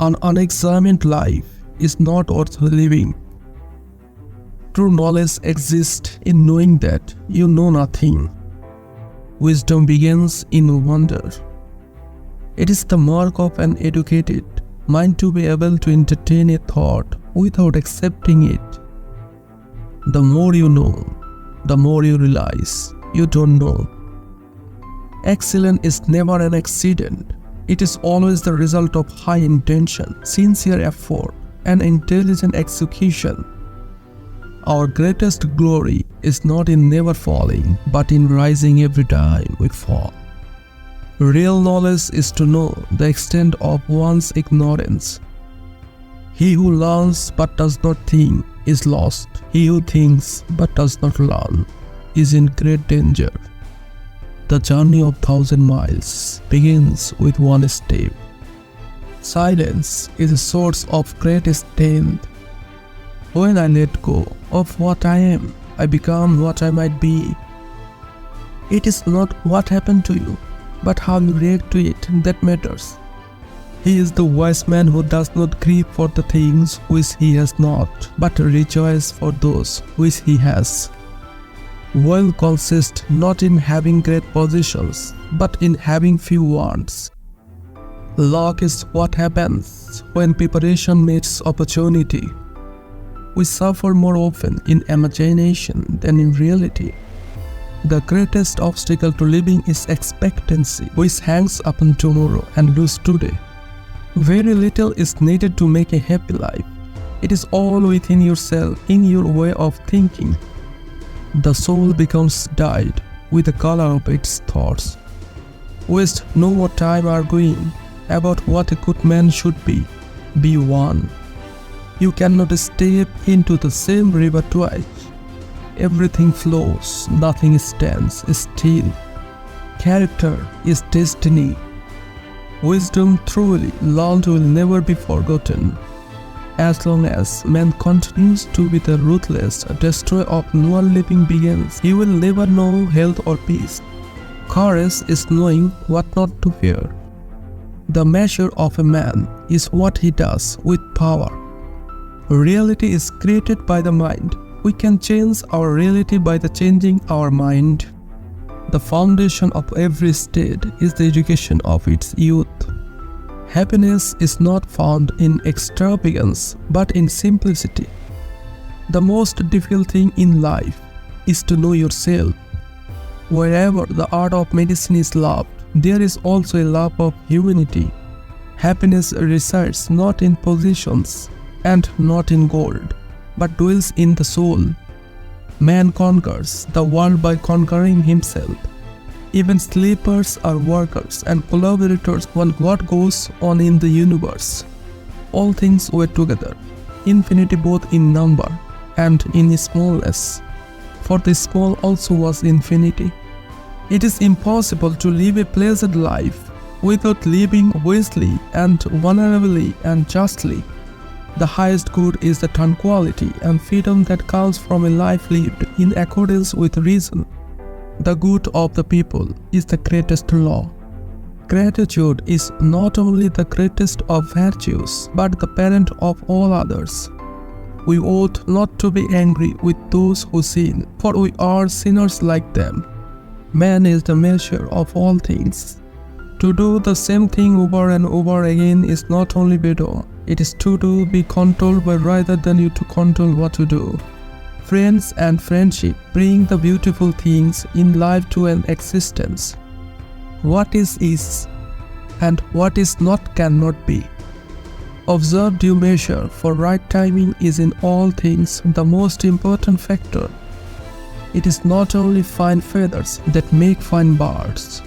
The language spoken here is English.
An unexamined life is not worth living. True knowledge exists in knowing that you know nothing. Wisdom begins in wonder. It is the mark of an educated mind to be able to entertain a thought without accepting it. The more you know, the more you realize you don't know. Excellence is never an accident. It is always the result of high intention, sincere effort, and intelligent execution. Our greatest glory is not in never falling, but in rising every time we fall. Real knowledge is to know the extent of one's ignorance. He who learns but does not think is lost. He who thinks but does not learn is in great danger. The journey of 1,000 miles begins with one step. Silence is a source of greatest strength. When I let go of what I am, I become what I might be. It is not what happened to you, but how you react to it that matters. He is the wise man who does not grieve for the things which he has not, but rejoices for those which he has. Wealth consists not in having great possessions, but in having few wants. Luck is what happens when preparation meets opportunity. We suffer more often in imagination than in reality. The greatest obstacle to living is expectancy, which hangs upon tomorrow and loses today. Very little is needed to make a happy life. It is all within yourself, in your way of thinking. The soul becomes dyed with the color of its thoughts. Waste no more time arguing about what a good man should be. Be one. You cannot step into the same river twice. Everything flows, nothing stands still. Character is destiny. Wisdom truly learned will never be forgotten. As long as man continues to be the ruthless destroyer of new living beings, he will never know health or peace. Courage is knowing what not to fear. The measure of a man is what he does with power. Reality is created by the mind. We can change our reality by the changing our mind. The foundation of every state is the education of its youth. Happiness is not found in extravagance, but in simplicity. The most difficult thing in life is to know yourself. Wherever the art of medicine is loved, there is also a love of humanity. Happiness resides not in possessions and not in gold, but dwells in the soul. Man conquers the world by conquering himself. Even sleepers are workers and collaborators when what goes on in the universe. All things were together, infinity both in number and in smallness, for the small also was infinity. It is impossible to live a pleasant life without living wisely and honorably and justly. The highest good is the tranquility and freedom that comes from a life lived in accordance with reason. The good of the people is the greatest law. Gratitude is not only the greatest of virtues, but the parent of all others. We ought not to be angry with those who sin, for we are sinners like them. Man is the measure of all things. To do the same thing over and over again is not only better, it is to be controlled by rather than you to control what to do. Friends and friendship bring the beautiful things in life to an existence. What is, and what is not cannot be. Observe due measure, for right timing is in all things the most important factor. It is not only fine feathers that make fine birds.